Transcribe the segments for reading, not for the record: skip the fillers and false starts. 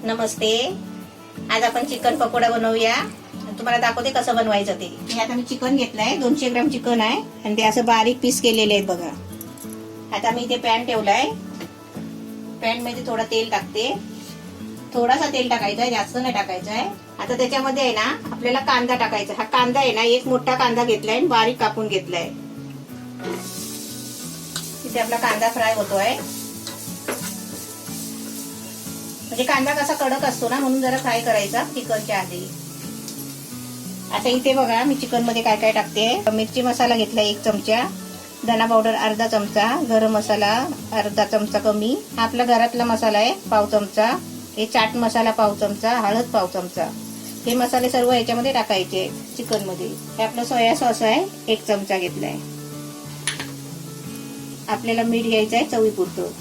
नमस्ते. आज आपण चिकन पकोडा बनवूया. तुम्हाला दाखवते कसं बनवायचं ते. आता मी चिकन घेतलंय, 200 ग्राम चिकन आहे आणि ते असं बारीक पीस केलेले आहेत बघा. आता मी इथे पॅन ठेवलाय. पॅन मध्ये थोडं तेल टाकते. थोडासा तेल टाकायचा आहे, जास्त नाही टाकायचं आहे. आता त्याच्यामध्ये आहे ना आपल्याला कांदा टाकायचा. हा कांदा आहे ना, एक मोठा कांदा घेतलाय, बारीक कापून घेतलाय. इथे आपला कांदा फ्राय होतोय. म्हणजे कांदा कसा कडक असतो ना, म्हणून जरा फ्राय करायचा चिकनच्या आधी. आता इथे बघा मी चिकन मध्ये काय काय टाकते. मिरची मसाला घेतला 1 चमचा, धना पावडर अर्धा चमचा, गरम मसाला अर्धा चमचा कमी, आपला घरातला मसाला आहे पाव चमचा, हे चाट मसाला पाव चमचा, हळद पाव चमचा. हे मसाले सर्व याच्यामध्ये टाकायचे चिकन मध्ये. हे आपलं सोया सॉस आहे 1 चमचा घेतलाय. आपल्याला मीठ घ्यायचं आहे चवीपुरतं.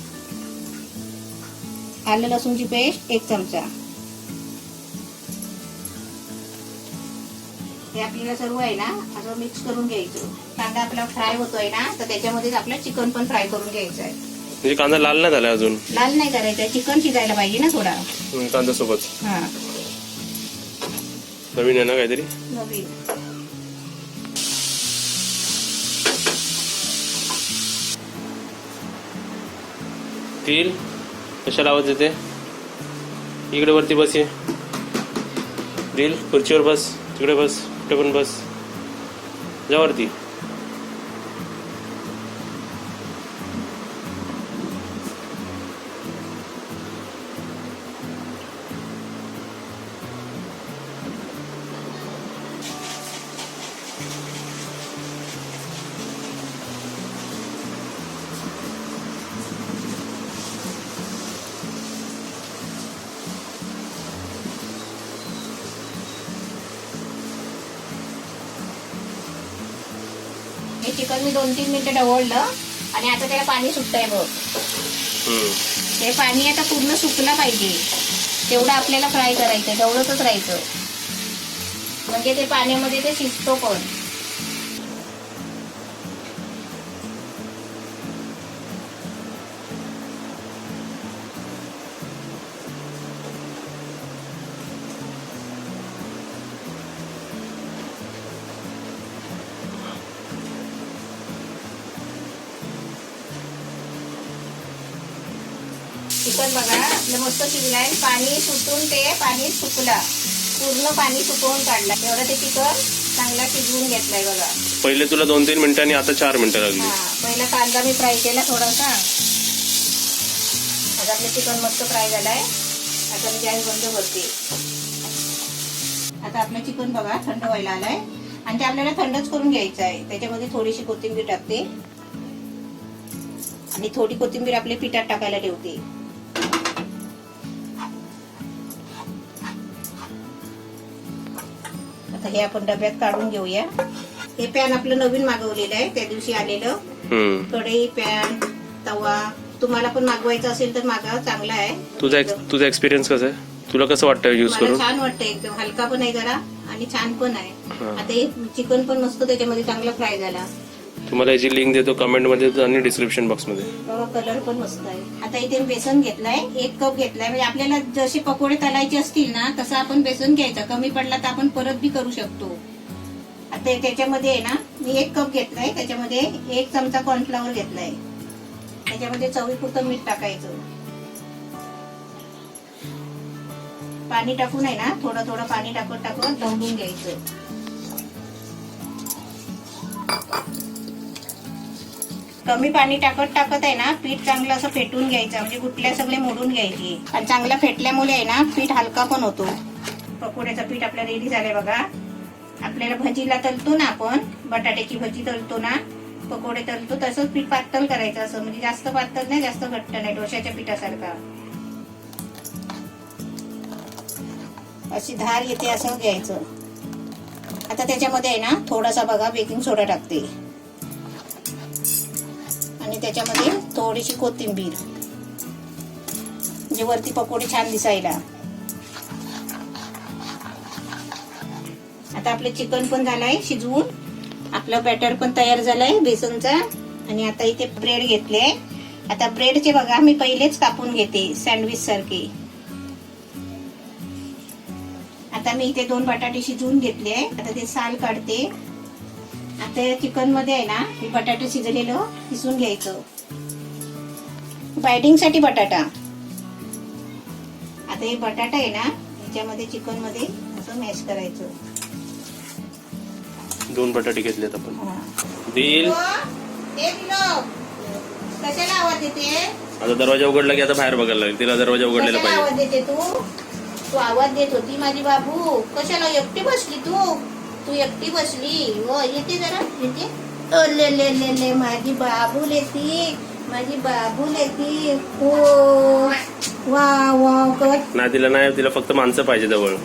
आलं लसूणची पेस्ट 1 चमचा. हे आपल्याला सर्व आहे ना असं मिक्स करून घ्यायचं. कांदा आपला फ्राय होतोय ना, तर त्याच्यामध्येच आपलं चिकन पण फ्राय करून घ्यायचं आहे. म्हणजे कांदा लाल नाही झाला अजून? लाल नाही करायचा, चिकन शिजायला पाहिजे ना थोडा कांदा सोबत. हा, नवीन आहे ना काहीतरी नवीन. तेल कशाला आवाज येते? इकडे वरती बस. ये दिल खुर्चीवर बस, तिकडे बस, कुठे पण बस, जा वरती. हे चिकन मी 2-3 मिनिटं ढवळलं आणि आता त्याला पाणी सुटतंय बघ. ते पाणी आता पूर्ण सुकलं पाहिजे, तेवढं आपल्याला फ्राय करायचं, ढवळतच राहायचं, म्हणजे ते पाण्यामध्ये ते शिजतो पण. चिकन बघा आपलं मस्त शिजलाय. पाणी सुटून ते पाणी सुकला, पूर्ण पाणी सुकवून काढला. एवढं ते चिकन चांगला शिजवून घेतलाय बघा. पहिले तुला 2-3 मिनिटांनी, आता 4 मिनिटं लागली. हा, पहिला कांदा मी फ्राय केला थोडासा. आता आपलं चिकन मस्त फ्राय झालाय. आता मी गॅस बंद करते. आता आपलं चिकन बघा थंड व्हायला आलाय आणि ते आपल्याला थंडच करून घ्यायचं आहे. त्याच्यामध्ये थोडीशी कोथिंबीर टाकते आणि थोडी कोथिंबीर आपल्या पिठात टाकायला ठेवते. आता हे आपण डब्यात काढून घेऊया. हे पॅन आपलं नवीन मागवलेलं आहे, त्या दिवशी आलेलं. कढई, पॅन, तवा तुम्हाला पण मागवायचं असेल तर मागा, चांगला आहे. तुझा एक्सपिरियन्स कसा आहे? तुला कसं वाटतं यूज करून? छान वाटतं, एकदम हलका पण आहे जरा आणि छान पण आहे. आता हे चिकन पण मस्त त्याच्यामध्ये चांगला फ्राय झाला. तुम्हाला याची लिंक देतो कमेंट मध्ये आणि डिस्क्रिप्शन बॉक्स मध्ये. कलर पण मस्त आहे. आता इथे बेसन घेतलाय, 1 कप घेतलाय. म्हणजे आपल्याला जसे पकोडे तळायचे असतील ना, तसं आपण बेसन घ्यायचा. कमी पडला तर आपण परत बी करू शकतो. आता त्याच्यामध्ये आहे ना मी 1 कप घेतलाय, त्याच्यामध्ये 1 चमचा कॉर्नफ्लॉवर घेतलाय. त्याच्यामध्ये चवीपुरतं मीठ टाकायचं. पाणी टाकून आहे ना थोडं थोडं पाणी टाकत ढवळून घ्यायचं. कमी पाणी टाकत आहे ना पीठ चांगलं असं फेटून घ्यायचं, म्हणजे गुठल्या सगळे मोडून घ्यायची. आणि चांगला फेटल्यामुळे आहे ना पीठ हलका पण होतो. पकोड्याचं पीठ आपल्याला रेडी झालंय बघा. आपल्याला भजीला तळतो ना आपण, बटाट्याची भजी तळतो ना, पकोडे तळतो, तसंच पीठ पातळ करायचं असं. म्हणजे जास्त पातळ नाही, जास्त घट्ट नाही, डोश्याच्या पिठासारखा. अशी धार येते असं घ्यायचं. आता त्याच्यामध्ये आहे ना थोडासा बघा बेकिंग सोडा टाकते आणि त्याच्यामध्ये थोडीशी कोथिंबीर, म्हणजे वरती पकोडे छान दिसायला. आता आपलं चिकन पण झालंय शिजवून, आपलं बॅटर पण तयार झालंय बेसनचा. आणि आता इथे ब्रेड घेतले. आता ब्रेडचे बघा मी पहिलेच कापून घेते सँडविच सारखे. आता मी इथे 2 बटाटे शिजवून घेतले. आता ते साल काढते. आता चिकन मध्ये आहे ना हे बटाटे शिजलेलं किसून घ्यायचं. बाइडिंग साठी बटाटा. आता हे बटाटा आहे ना याच्यामध्ये चिकन मध्ये असं मॅश करायचं. 2 बटाटे घेतलेत आपण. हा. दिल हे दिलं. कशाला आवाज देते? आता दरवाजा उघडला की आता बाहेर बघायला लागेल. तिला दरवाजा उघडलेला कशाला आवाज पाहिजे. देते तू? तू आवाज देत होती माझी बाबू. कशाला एकटी बसली तू? तू एकटी बसली. हो येते जरा येते. ओ ले ले ले ले माझी बाबू लेती. माझी बाबू लेती. हो वा वा कर. नाही तिला नाही, तिला फक्त माणसं पाहिजे जवळ.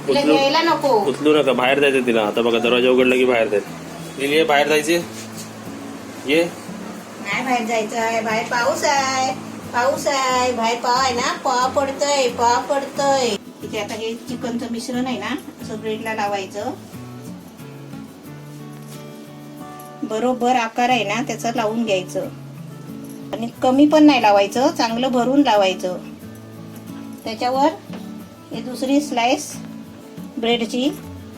तिला उचलू घ्यायला नको. उचलू नका, बाहेर जायचं तिला. आता बघा दरवाजा उघडला की बाहेर जायचं. दिल ये बाहेर जायचे. ये नाही बाहेर जायचं आहे. बाहेर पाऊस आहे. पाऊस आहे. बाहेर पाव आहे ना. पाव पडतय. पाव पडतय. इथे आता हे चिकनचं मिश्रण आहे ना असं ब्रेडला लावायचं. बरोबर आकार आहे ना त्याचा लावून घ्यायचं. आणि कमी पण नाही लावायचं, चांगलं भरून लावायचं. त्याच्यावर हे दुसरी स्लाइस ब्रेडची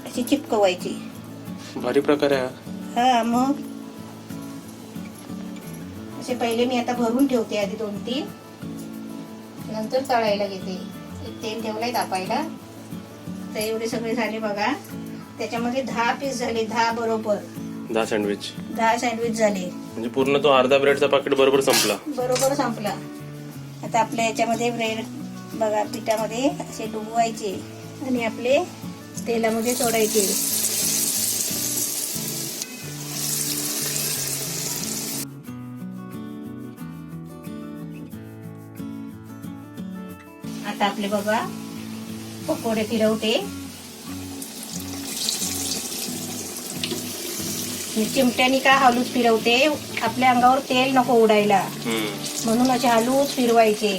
अशी चिपकवायची. भारी प्रकार आहे हा. हा मग असे पहिले मी आता भरून ठेवते आधी 2-3, नंतर तळायला घेते. एक तेल ठेवलंय तापायला. तर एवढे सगळे झाले बघा. त्याच्यामध्ये 10 पीस झाले. 10 बरोबर 10 सँडविच. 10 सँडविच झाले. म्हणजे पूर्ण तो अर्धा ब्रेडचा पाकिट बरोबर संपला. बरोबर संपला. आता आपल्या याच्यामध्ये ब्रेड बघा पिठामध्ये असे डुबवायचे आणि आपले तेलामध्ये सोडायचे. आता आपले बघा पकोडे फिरवते. मी चिमट्यानी का हलूच फिरवते, आपल्या अंगावर तेल नको उडायला म्हणून असे हलूच फिरवायचे.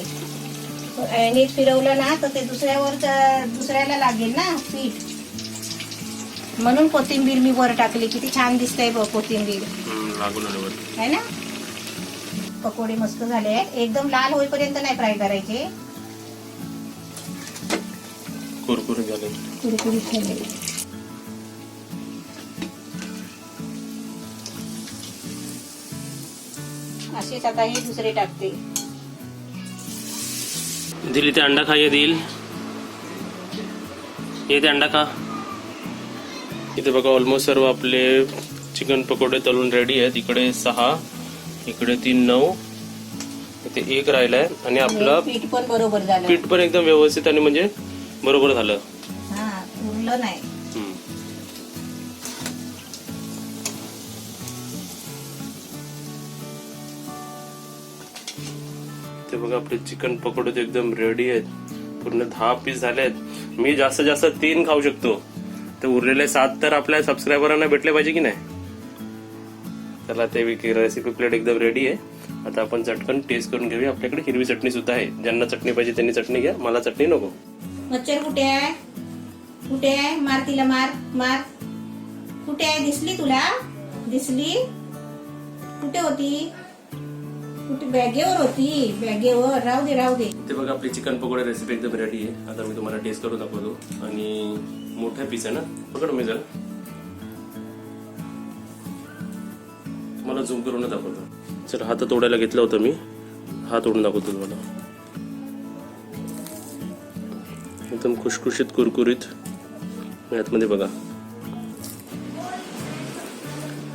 आणि फिरवलं ना तर ते दुसऱ्याला लागेल ना पीठ. म्हणून कोथिंबीर मी वर टाकली. किती छान दिसतंय बघ कोथिंबीर है ना. पकोडे मस्त झाले. एकदम लाल होईपर्यंत नाही फ्राय करायचे. कुरकुरीत झाले. कुरकुरीत झाले. असेच आता हे दुसरे टाकते. दिल इथे अंडा खा. ये दिल ये ते अंडा खा. इथे बघा ऑलमोस्ट सर्व आपले चिकन पकोडे तळून रेडी आहेत. इकडे 6, इकडे 3, 9, इथे 1 राहिलाय. आणि आपलं पीठ पण बरोबर झालं. पीठ पण एकदम व्यवस्थित आणि म्हणजे बरोबर झालं. हा उरलं नाही. ते बघा आपले चिकन पकोडे ते एकदम रेडी आहेत. पूर्ण 10 पीस झाले आहेत. मी जास्तीत जास्त 3 खाऊ शकतो. ते उरलेले 7 तर आपल्या सबस्क्रायबरांना भेटले पाहिजे की नाही. चला ते रेसिपी प्लेट एकदम रेडी आहे. आता आपण चटकन टेस्ट करून घेऊया. आपल्याकडे हिरवी चटणी सुद्धा आहे. ज्यांना चटणी पाहिजे त्यांनी चटणी घ्या. मला चटणी नको. मच्छर कुठे आहे? कुठे आहे? मार तिला. मार मार. कुठे आहे? दिसली तुला? दिसली? कुठे होती? कुठे? बॅगेवर होती. बॅगेवर. राहू दे राहू दे. ते बघा आपली चिकन पकोडा रेसिपी एकदम रेडी आहे. आता मी तुम्हाला टेस्ट करून दाखवतो. आणि मोठा पीस आहे ना, पकड मी जरा मला झूम करून दाखवतो. चल हात तोडायला घेतला होता मी. हात तोडून दाखवतो तुम्हाला. एकदम खुशखुशीत कुरकुरीत आतमध्ये बघा.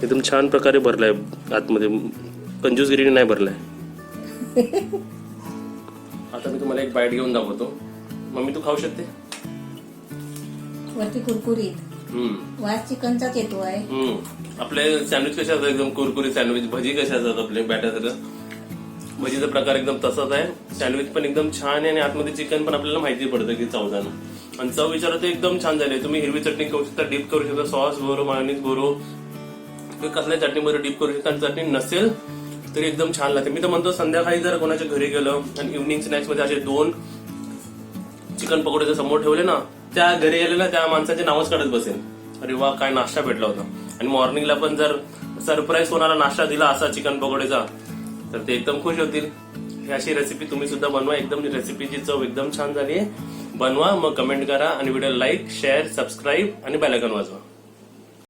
एकदम छान प्रकारे भरलाय आतमध्ये. कंजूसगिरीने नाही भरलाय. आता मी तुम्हाला एक बाईट घेऊन दाखवतो. मम्मी तू खाऊ शकते. वरती कुरकुरीत वास चिकनचाच येतो आहे. आपले सँडविच कसे असतात एकदम कुरकुरीत सँडविच. भजी कसे असतात आपले बॅटर. भजीचा प्रकार एकदम तसाच आहे. सँडविच पण एकदम छान आहे. आणि आतमध्ये चिकन पण आपल्याला माहिती पडतं की चवदाना. आणि चव विचारत एकदम छान झाले. तुम्ही हिरवी चटणी खाऊ शकता, डिप करू शकता, सॉस बरोबर, मायोनीज बरोबर, कसल्या चटणीमध्ये डिप करू शकता. आणि चटणी नसेल तरी एकदम छान लागते. मी तर म्हणतो संध्याकाळी जर कोणाच्या घरी गेलं आणि इव्हनिंग स्नॅक्स मध्ये असे 2 चिकन पकोडे जर समोर ठेवले ना, त्या घरी गेलेला त्या माणसाचे नावच काढत बसेल. अरे वा काय नाश्ता भेटला होता. आणि मॉर्निंगला पण जर सरप्राईज कोणाला नाश्ता दिला असा चिकन पकोडेचा तर ते एकदम खुश होतील. ही अशी रेसिपी तुम्ही सुद्धा बनवा. एकदम रेसिपीची चव एकदम छान झाली आहे. बनवा, मग कमेंट करा आणि व्हिडिओ लाईक, शेअर, सबस्क्राईब आणि बेल आयकॉन वाजवा.